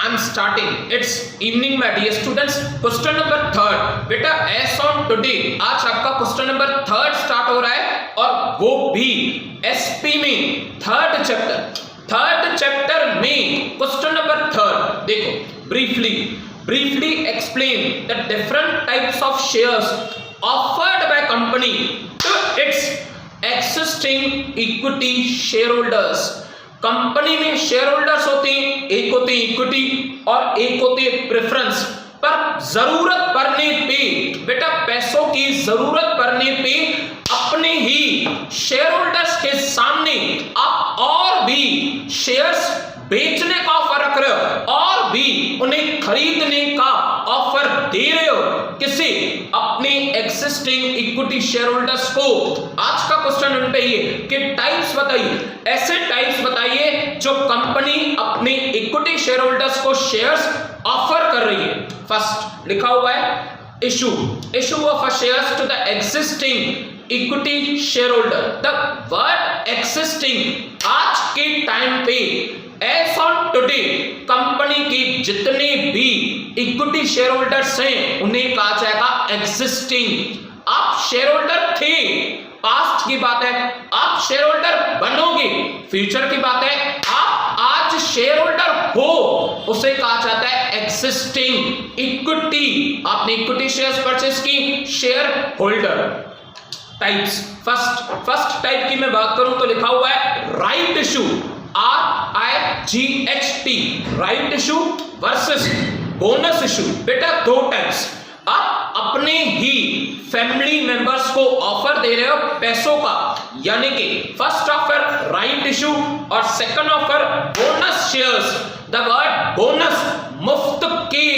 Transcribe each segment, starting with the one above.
I'm starting. It's evening, my dear students. Question number 3. बेटा as on today, आज आपका question number 3 start हो रहा है और वो भी SP में थर्ड चैप्टर में क्वेश्चन नंबर 3. देखो briefly explain the different types of shares offered by company to its existing equity shareholders. Company में शेयर होल्डर्स होते हैं, एक होते हैं इक्विटी और एक होते हैं प्रेफरेंस. पर जरूरत पड़ने पे बेटा पैसों की जरूरत पड़ने पे अपने ही शेयर होल्डर्स के सामने आप और भी शेयर्स बेचने का ऑफर रख रहे हो और भी उन्हें खरीदने का ऑफर दे रहे हो. किसे? अपने एग्जिस्टिंग इक्विटी शेयर होल्डर्स को. आज का क्वेश्चन उनपे ये कि टाइप्स बताइए, ऐसे टाइप्स बताइए जो कंपनी अपने इक्विटी शेयर होल्डर्स को शेयर्स ऑफर कर रही है. फर्स्ट लिखा हुआ है issue of a shares to the existing equity shareholder. The word existing आज के टाइम पे as on today कंपनी के जितने भी इक्विटी शेयर होल्डर्स हैं उन्हें कहा जाएगा एग्जिस्टिंग. आप शेयर होल्डर थे, पास्ट की बात है, आप शेयर होल्डर बनोगे, फ्यूचर की बात है. आप आज शेयर होल्डर हो, उसे कहा जाता है एग्जिस्टिंग इक्विटी. आपने इक्विटी शेयर्स परचेस की, share holder. Types, first type की मैं बात करूं तो लिखा हुआ है right issue, RIGHT, right issue versus bonus issue. बेटा दो टाइप्स. आप अपने ही फैमिली मेंबर्स को ऑफर दे रहे हो पैसों का, यानी कि फर्स्ट ऑफर राइट इशू और second offer bonus shares. The word bonus, मुफ्त के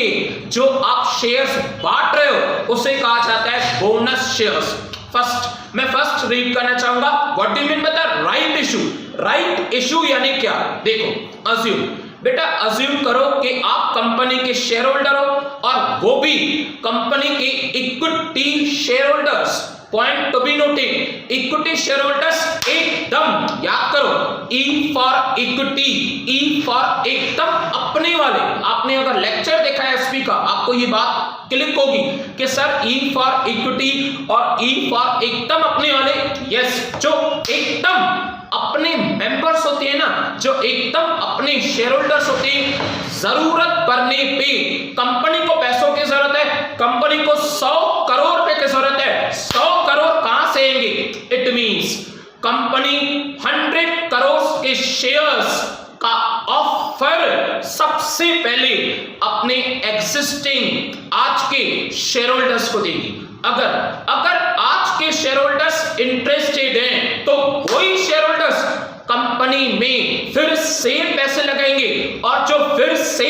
जो आप शेयर्स बांट रहे हो उसे कहा जाता है बोनस शेयर्स. मैं फर्स्ट रीड करना चाहूंगा. What do you mean by the right issue? Right issue यानी क्या? देखो अज्यूम, बेटा अज्यूम करो कि आप कंपनी के शेयर होल्डर हो और वो भी कंपनी के equity share holders. Point to be noted, equity share holders एकदम याद करो, E for equity, E for एकदम अपने वाले. आपने अगर लेक्चर देखा है एसपी का, आपको ये बात क्लिक होगी कि सर ई फॉर इक्विटी और ई फॉर एकदम अपने वाले. यस, जो एकदम अपने मेंबर्स होते हैं ना, जो एकदम अपने शेयर होल्डर्स होते हैं, जरूरत पड़ने पे कंपनी को पैसों की जरूरत है, कंपनी को 100 करोड़ रुपए की जरूरत है. 100 करोड़ कहां से आएंगे? इट मींस कंपनी 100 करोड़ के शेयर्स का ऑफर सबसे पहले अपने एग्जिस्टिंग आज के शेयर होल्डर्स को देगी. अगर आज के शेयर होल्डर्स इंटरेस्टेड हैं तो वही शेयर होल्डर्स कंपनी में फिर से पैसे लगाएंगे और जो फिर से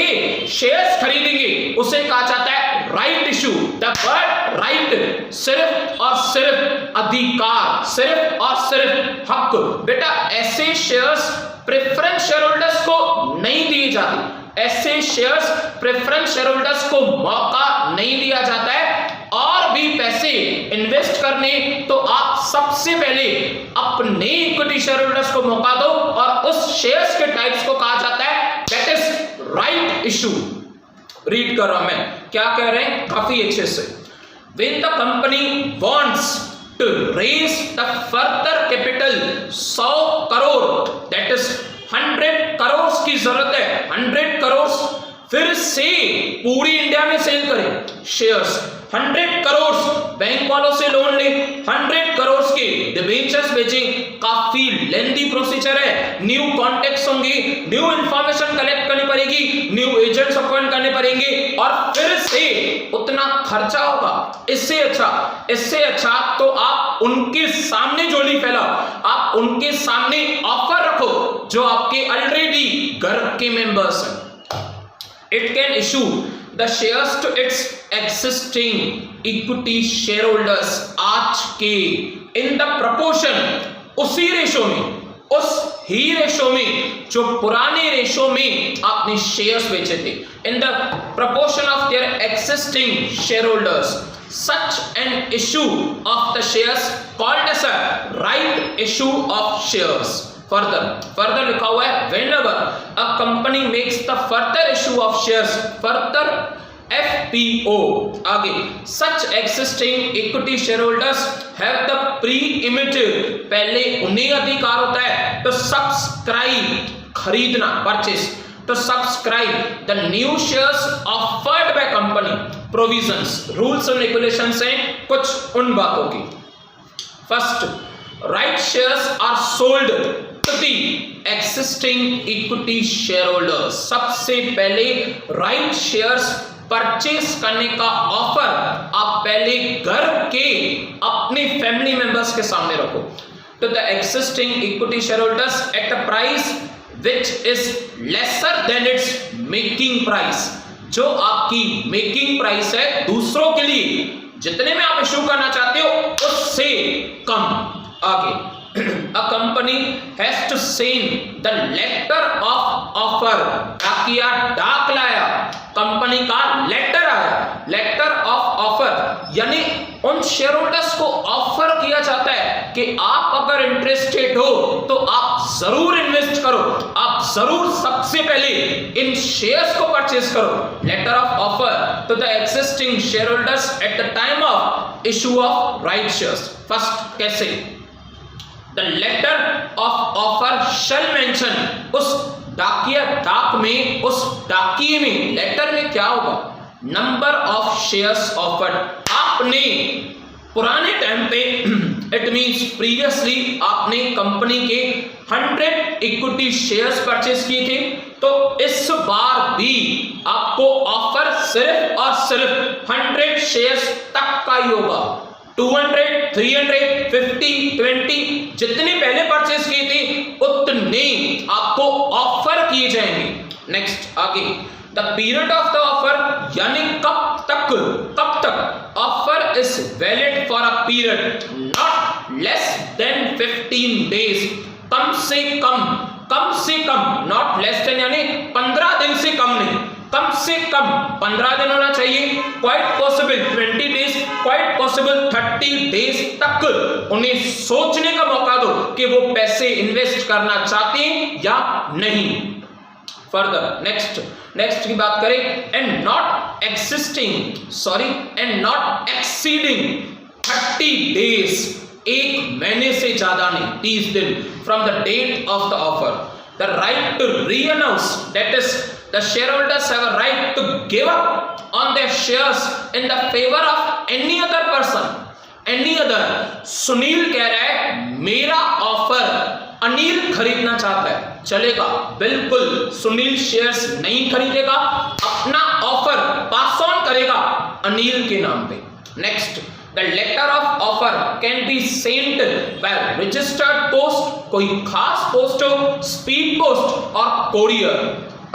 शेयर्स खरीदेंगे उसे कहा जाता है right issue. The word right सिर्फ और सिर्फ अधिकार, सिर्फ और सिर्फ हक. बेटा ऐसे शेयर्स प्रेफरेंस शेयर होल्डर्स को नहीं दिए जाते, ऐसे शेयर्स प्रेफरेंस शेयर होल्डर्स को मौका नहीं दिया जाता है. और भी पैसे इन्वेस्ट करने तो आप सबसे पहले अपने इक्विटी शेयर होल्डर्स को मौका दो और उस शेयर्स के टाइप्स को कहा जाता है that is right issue. Read कर रहा हूं मैं, क्या कह रहे हैं काफी अच्छे से. When the company wants to raise the further capital 100 crore, that is 100 crore की जरूरत है, 100 करोड़ फिर से पूरी इंडिया में सेल करें शेयर्स. 100 करोड़ बैंक वालों से लोन ले, 100 करोड़ के डिबेंचर्स बेचें. काफी लेंथी प्रोसीजर है, न्यू कॉन्टेक्ट्स होंगे, न्यू इंफॉर्मेशन कलेक्ट करनी पड़ेगी, न्यू एजेंट्स अपॉइंट करने पड़ेंगे और फिर से उतना खर्चा होगा. इससे अच्छा तो आप उनके सामने झोली फैलाओ, आप उनके सामने ऑफर रखो जो आपके ऑलरेडी घर के मेंबर्स हैं. It can issue the shares to its existing equity shareholders आज के in the proportion, उसी रेशो में, उस ही रेशो में जो पुराने रेशो में आपने शेयर्स बेचे थे, in the proportion of their existing shareholders. Such an issue of the shares called as a right issue of shares. Further लिखा हुआ है whenever a company makes the further issue of shares, further FPO, आगे such existing equity shareholders have the preemptive, पहले उन्हें अधिकार होता है तो सब्सक्राइब, खरीदना, purchase, to subscribe the new shares offered by company. Provisions, rules and regulations हैं कुछ उन बातों की. First, right shares are sold to the existing equity shareholders. सबसे पहले right shares परचेस करने का ऑफर आप पहले घर के अपने फैमिली मेंबर्स के सामने रखो. To the existing equity shareholders at a price which is lesser than its making price. जो आपकी मेकिंग प्राइस है दूसरों के लिए जितने में आप इशू करना चाहते हो उससे कम. आगे a company has to send the letter of offer. डाक लाया, कंपनी का लेटर आया, लेटर ऑफ ऑफर, यानी उन शेयर होल्डर्स को ऑफर किया जाता है कि आप अगर इंटरेस्टेड हो तो आप जरूर इन्वेस्ट करो, आप जरूर सबसे पहले इन शेयर्स को परचेस करो. Letter of offer to the existing share holders at the time of issue of right shares. First कैसे? The letter of offer shall mention, उस डाकिया डाक में, उस डाकिए में, लेटर में क्या होगा? Number of shares offered. आपने पुराने टाइम पे इट मींस प्रीवियसली आपने कंपनी के 100 इक्विटी शेयर्स परचेस किए थे, तो इस बार भी आपको ऑफर सिर्फ और सिर्फ 100 शेयर्स तक का ही होगा. 200, 300, 50, 20 जितने पहले परचेस किए थे उतने आपको ऑफर किए जाएंगे. नेक्स्ट आगे the period of the offer, यानी कब तक offer is valid for a period not less than 15 days. कम से कम नॉट लेस देन यानी 15 दिन से कम नहीं, कम से कम 15 दिन होना चाहिए. Quite possible 20 days, quite possible 30 days तक उन्हें सोचने का मौका दो कि वो पैसे इन्वेस्ट करना चाहते हैं या नहीं. फर्दर नेक्स्ट की बात करें, एंड नॉट एक्सीडिंग 30 डेज, एक महीने से ज्यादा नहीं, 30 दिन from the date of the offer. The right to renounce, that is the shareholders have a right to give up on their shares in the favor of any other person. Sunil कह रहा है मेरा ऑफर अनिल खरीदना चाहता है, चलेगा, बिल्कुल. Sunil shares नहीं खरीदेगा, अपना ऑफर पास ऑन करेगा अनिल के नाम पे. Next the letter of offer can be sent by registered post, कोई खास पोस्ट हो, स्पीड पोस्ट और कोरियर.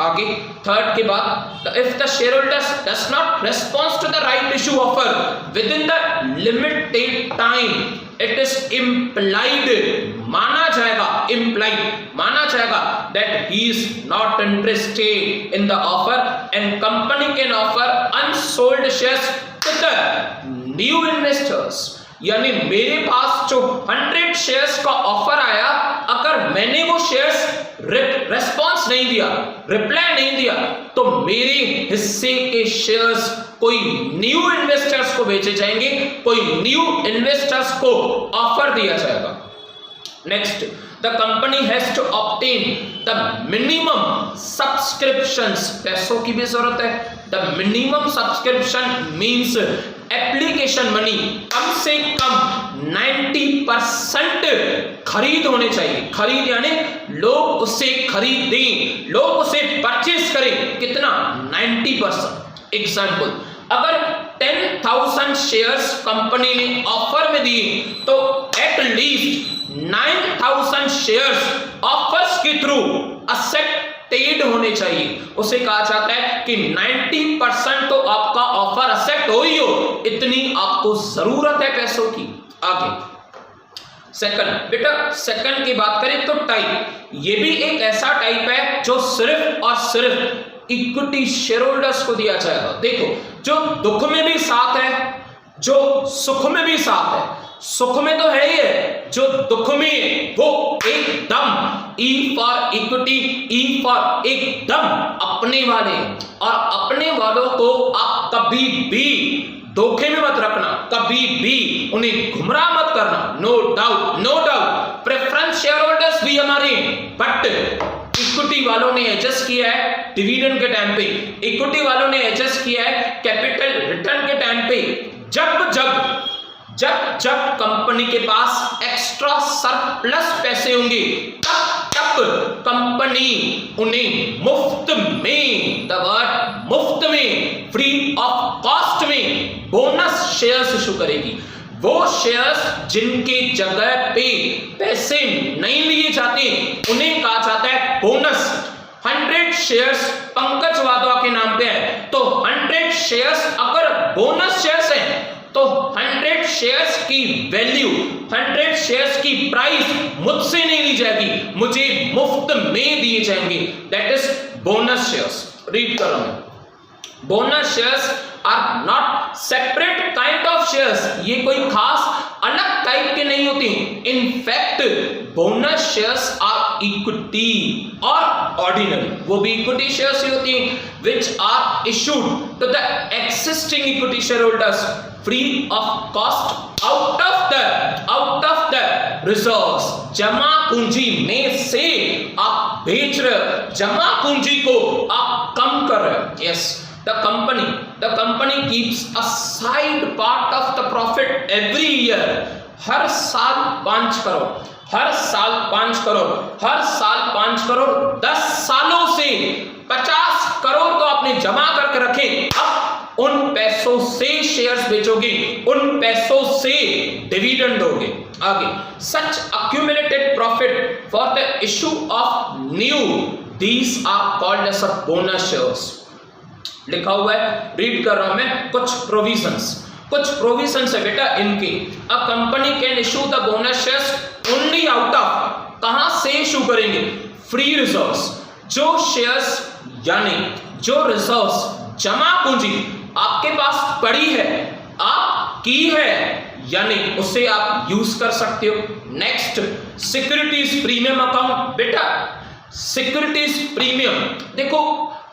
आगे थर्ड के बाद if the shareholders does not respond to the right issue offer within the limited time, it is implied, माना जाएगा that he is not interested in the offer and company can offer unsold shares to the new investors. यानी मेरे पास जो 100 shares का offer आया, अगर मैंने वो शेयर्स रेस्पॉन्स नहीं दिया, रिप्लाई नहीं दिया, तो मेरे हिस्से के शेयर्स कोई न्यू इन्वेस्टर्स को बेचे जाएंगे, कोई न्यू इन्वेस्टर्स को ऑफर दिया जाएगा. Next the company has to obtain the minimum subscriptions, पैसों की भी जरूरत है. The minimum subscription means application money, कम से कम 90% खरीद होने चाहिए. खरीद यानी लोग उसे खरीदें, लोग उसे परचेस करें. कितना? 90%. एग्जाम्पल, अगर 10,000 शेयर्स कंपनी ने ऑफर में दिए तो एटलीस्ट 9,000 शेयर्स ऑफर्स के थ्रू एक्सेप्टेड होने चाहिए. उसे कहा जाता है कि 90% तो आपका ऑफर एक्सेप्ट हो ही हो, इतनी आपको जरूरत है पैसों की. आगे सेकंड, बेटा सेकंड की बात करें तो टाइप, ये भी एक ऐसा टाइप है जो सिर्फ और सिर्फ इक्विटी शेयर होल्डर्स को दिया जाएगा. देखो, जो दुख में भी साथ है, जो सुख में भी साथ है. सुख में तो है ही है, जो दुख में वो एकदम E for equity, E for एकदम अपने वाले, और अपने वालों को आप कभी भी धोखे में मत रखना, कभी भी उन्हें गुमराह मत करना। No doubt, no doubt preference share holders भी हमारे, बट इक्विटी वालों ने एडजस्ट किया है डिविडेंड के टाइम पे, इक्विटी वालों ने एडजस्ट किया है कैपिटल रिटर्न के टाइम पे। जब कंपनी के पास एक्स्ट्रा सरप्लस पैसे होंगे तब कंपनी उन्हें मुफ्त में, द वर्ड मुफ्त में, फ्री ऑफ कॉस्ट में बोनस शेयर्स इशू करेगी। वो शेयर्स जिनके जगह पे पैसे नहीं लिए जाते उन्हें कहा जाता है बोनस। 100 शेयर्स पंकज वाधवा के नाम पे है, तो 100 शेयर्स अगर बोनस शेयर्स हैं तो 100 शेयर्स की वैल्यू, 100 शेयर्स की प्राइस मुझसे नहीं ली जाएगी, मुझे मुफ्त में दिए जाएंगे। That is bonus shares. Read करो मैं, bonus shares are not separate kind of shares, ये कोई खास अलग टाइप के नहीं होते। In fact bonus shares are equity और ऑर्डिनरी, वो भी इक्विटी शेयर्स ही होती हैं, which are issued to the existing equity share holders free of cost out of the reserves. जमा पूंजी में से आप बेच रहे, जमा पूंजी को आप कम कर रहे। Yes, the company keeps a side part of the profit every year। हर साल 5 करोड़, हर साल 5 करोड़, हर साल 5 करोड़, 10 सालों से 50 करोड़ तो आपने जमा करके रखे। अब उन पैसों से शेयर्स बेचोगे, उन पैसों से डिविडेंड दोगे। आगे, such accumulated profit for the issue of new, these are called as a bonus shares। लिखा हुआ है, रीड कर रहा हूं मैं, कुछ प्रोविजंस है बेटा इनकी। A company can issue the bonus shares only out of, कहां से इशू करेंगे? Free reserves. जो शेयर्स यानी जो रिजर्व्स, जमा पूंजी आपके पास पड़ी है, आपकी है, यानी उसे आप यूज कर सकते हो। Next, securities premium account. बेटा सिक्योरिटीज प्रीमियम, देखो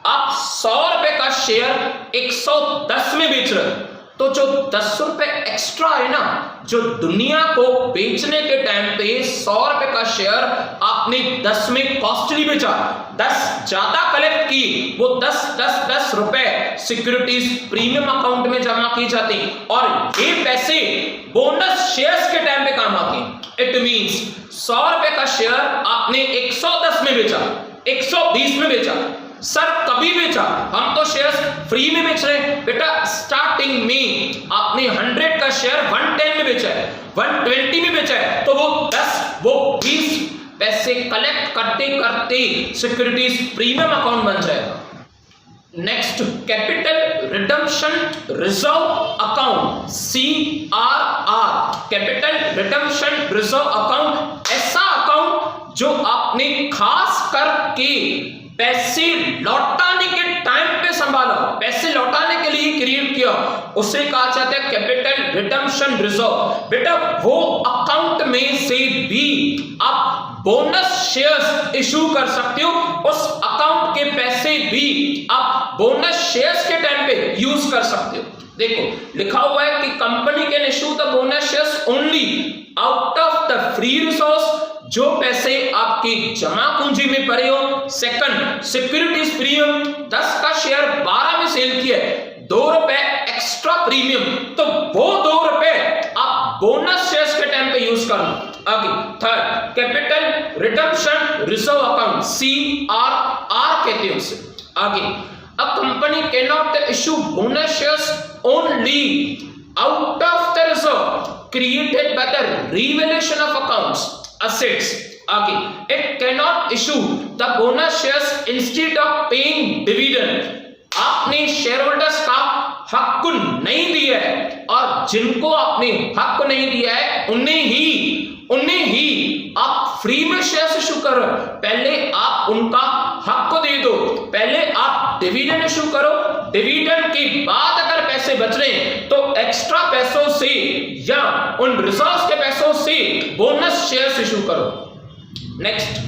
आप 100 रुपए का शेयर 110 में बेच रहे हो, तो जो 10 रुपए एक्स्ट्रा है ना, जो दुनिया को बेचने के टाइम पे 100 रुपए का शेयर आपने 10 में कॉस्टली बेचा, 10 ज्यादा कलेक्ट की, वो 10 रुपए सिक्योरिटीज प्रीमियम अकाउंट में जमा की जाती, और ये पैसे बोनस शेयर्स के टाइम पे काम आते हैं। इट मींस 100 रुपए का शेयर आपने 110 में बेचा, 120 में बेचा, सर कभी बेचा, हम तो शेयर्स फ्री में बेच रहे हैं। बेटा स्टार्टिंग में आपने 100 का शेयर 110 में बेचा है, 120 में बेचा है, तो वो 10 वो 20 पैसे कलेक्ट करते करते सिक्योरिटीज प्रीमियम अकाउंट बन जाएगा। Next, capital redemption reserve account, CRR, capital redemption reserve account, ऐसा अकाउंट जो आपने खास करके पैसे लौटाने के टाइम पे संभाला, पैसे लौटाने के लिए क्रिएट किया, उसे कहा जाता है कैपिटल रिडम्पशन रिजर्व। बेटा वो अकाउंट में से भी आप बोनस शेयर्स इशू कर सकते हो, उस अकाउंट के पैसे भी आप बोनस शेयर्स के टाइम पे यूज कर सकते हो। देखो लिखा हुआ है कि company can issue the bonus shares only out of the free resource, जो पैसे आपकी जमा पूंजी में पड़े हो। सेकंड, सिक्योरिटीज प्रीमियम, 10 का शेयर 12 में सेल किया, 2 रुपए एक्स्ट्रा प्रीमियम, तो वो 2 रुपए आप बोनस शेयर्स के टाइम पे यूज करना। आगे third, capital redemption reserve account, CRR कहते हैं उसे। आगे, a company cannot issue bonus shares only out of the reserve created by the revaluation of accounts assets। आगे, it cannot issue the bonus shares instead of paying dividend। आपने share holders का हक नहीं दिया है, और जिनको आपने हक नहीं दिया है उन्हें ही आप फ्री में शेयर इशू कर रहे हो। पहले आप उनका हक दे दो, पहले आप डिविडेंड इशू करो, डिविडेंड के बाद अगर पैसे बच रहे हैं तो एक्स्ट्रा पैसों से या उन रिजर्व्स के पैसों से बोनस शेयर्स इशू करो। Next,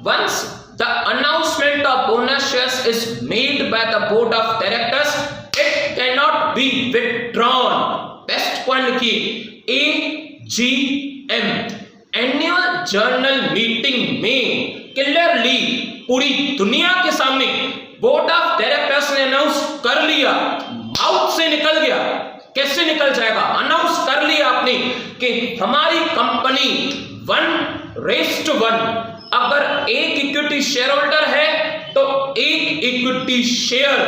once the announcement of bonus shares is made by the board of directors it can not be withdrawn. Best point लिखिए, AGM एनुअल जर्नल मीटिंग में क्लियरली पूरी दुनिया के सामने बोर्ड ऑफ डायरेक्टर्स ने announce कर लिया, माउथ से निकल गया। कैसे निकल जाएगा? अनाउंस कर लिया आपने कि हमारी कंपनी 1:1, अगर एक इक्विटी शेयर होल्डर है तो एक इक्विटी शेयर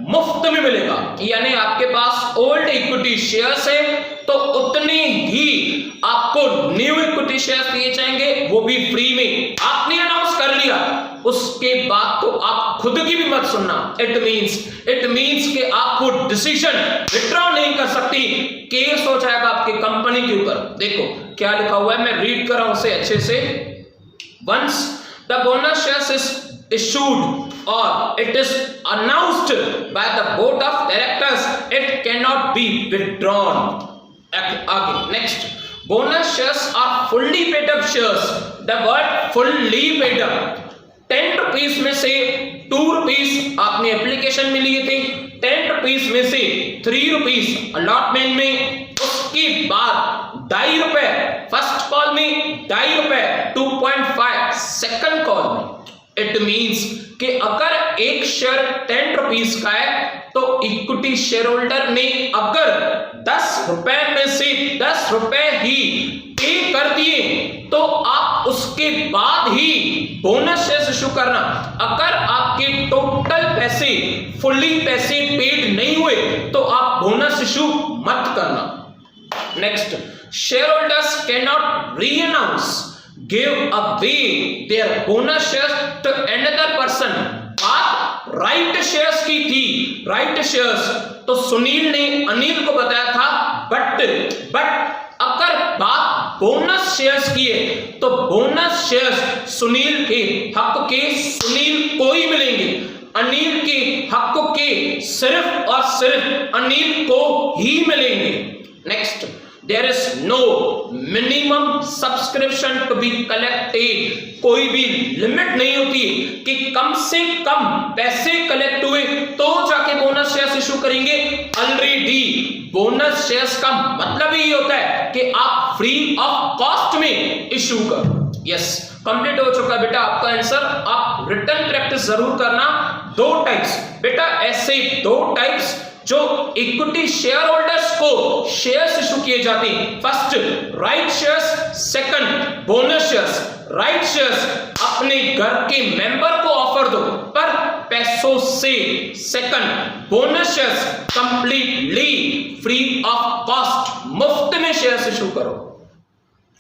मुफ्त में मिलेगा, यानी आपके पास ओल्ड इक्विटी शेयर्स है तो उतने ही आपको न्यू इक्विटी शेयर्स दिए जाएंगे, वो भी फ्री में। आपने अनाउंस कर लिया, उसके बाद तो आप खुद की भी मत सुनना। इट मींस कि आप वो डिसीजन विथड्रॉ नहीं कर सकती, केस हो जाएगा आपकी कंपनी के ऊपर। देखो क्या लिखा हुआ है, मैं रीड कर रहा हूं उसे अच्छे से। Once the bonus shares is issued or it is announced by the board of directors, it cannot be withdrawn. आगे next, bonus shares are fully paid up shares. The word fully paid up, 10 rupees में से 2 rupees आपने application में लिए थे, 10 rupees में से 3 rupees allotment में, उसके बाद 2.5 रुपए फर्स्ट कॉल में, 2.5 रुपए 2.5 सेकंड कॉल में। इट मींस कि अगर एक शेयर 10 रुपीस का है तो इक्विटी शेयर होल्डर ने अगर 10 रुपए में से 10 रुपए ही पे कर दिए तो आप उसके बाद ही बोनस शेयर इशू करना। अगर आपके टोटल पैसे फुल्ली पैसे पेड नहीं हुए तो आप बोनस इशू मत करना। Next, shareholders cannot re-announce, give away their bonus shares to another person। बात राइट शेयर्स की थी, राइट शेयर्स तो सुनील ने अनिल को बताया था, बट अगर बात बोनस शेयर्स की है तो बोनस शेयर्स सुनील के हक के सुनील को ही मिलेंगे, अनिल के हक के सिर्फ और सिर्फ अनिल को ही मिलेंगे। Next, there is no minimum subscription to be collected। कोई भी लिमिट नहीं होती कि कम से कम पैसे कलेक्ट हुए तो जाके बोनस शेयर्स इशू करेंगे। ऑलरेडी बोनस शेयर्स का मतलब ही होता है कि आप फ्री ऑफ कॉस्ट में इशू करो। यस, कंप्लीट हो चुका बेटा आपका आंसर। आप रिटर्न प्रैक्टिस जरूर करना। 2 टाइप्स बेटा, ऐसे 2 टाइप्स जो इक्विटी शेयर होल्डर्स को शेयर्स इशू किए जाते हैं। First right shares, second bonus shares. Right shares अपने घर के मेंबर को ऑफर दो पर पैसों से, second bonus shares completely free of cost, मुफ्त में शेयर्स इशू करो।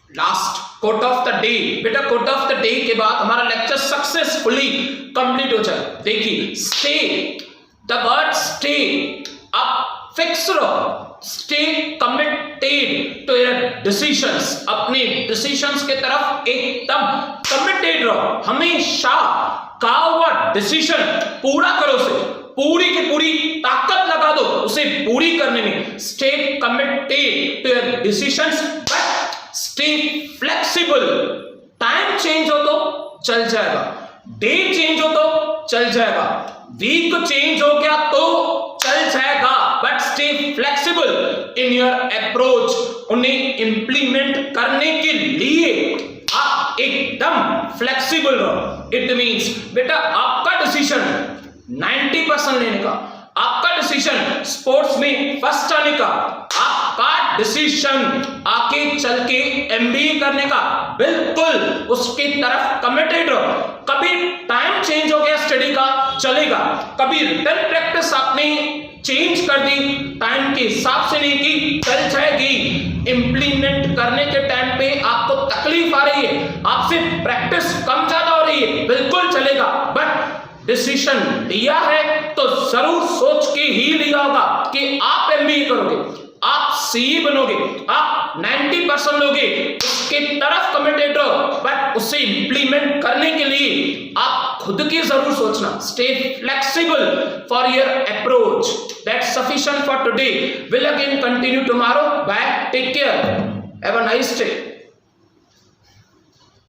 Last quote of the day बेटा, कोट ऑफ द डे के बाद हमारा लेक्चर सक्सेसफुली कंप्लीट हो जाए। देखिए, स्टे, द वर्ड स्टे आप फिक्स रहो, stay committed to your decisions, अपने डिसीजंस के तरफ एकदम कमिटेड रहो। हमेशा कहा हुआ डिसीजन पूरा करो, उसे पूरी की पूरी ताकत लगा दो उसे पूरी करने में। Stay committed to your decisions but stay flexible. Time change हो तो चल जाएगा, डे चेंज हो तो चल जाएगा, वीक चेंज हो गया तो चल जाएगा, but stay flexible in your approach. उन्हें इंप्लीमेंट करने के लिए आप एकदम फ्लेक्सिबल रहो। इट मींस बेटा आपका डिसीजन 90% लेने का, आपका डिसीजन स्पोर्ट्स में फर्स्ट आने का, आपका डिसीजन आगे चल के MBA करने का, बिल्कुल उसके तरफ कमिटेड रहो। कभी टाइम चेंज हो गया स्टडी का चलेगा, कभी रिटर्न प्रैक्टिस आपने चेंज कर दी, टाइम के हिसाब से नहीं की, चल जाएगी। इंप्लीमेंट करने के टाइम पे आपको तकलीफ आ रही है, आपसे प्रैक्टिस कम ज्यादा हो रही है, बिल्कुल चलेगा, बट डिसीजन लिया है तो जरूर सोच के ही लिया होगा कि आप MBA करोगे, आप CE बनोगे, आप आप 90% लोगे उसके तरफ कमिटेड हो, बट उसे इंप्लीमेंट करने के लिए आप खुद की जरूर सोचना. Stay flexible for your approach. That's sufficient for today. Will again continue tomorrow. Bye. Take care. Have a nice day.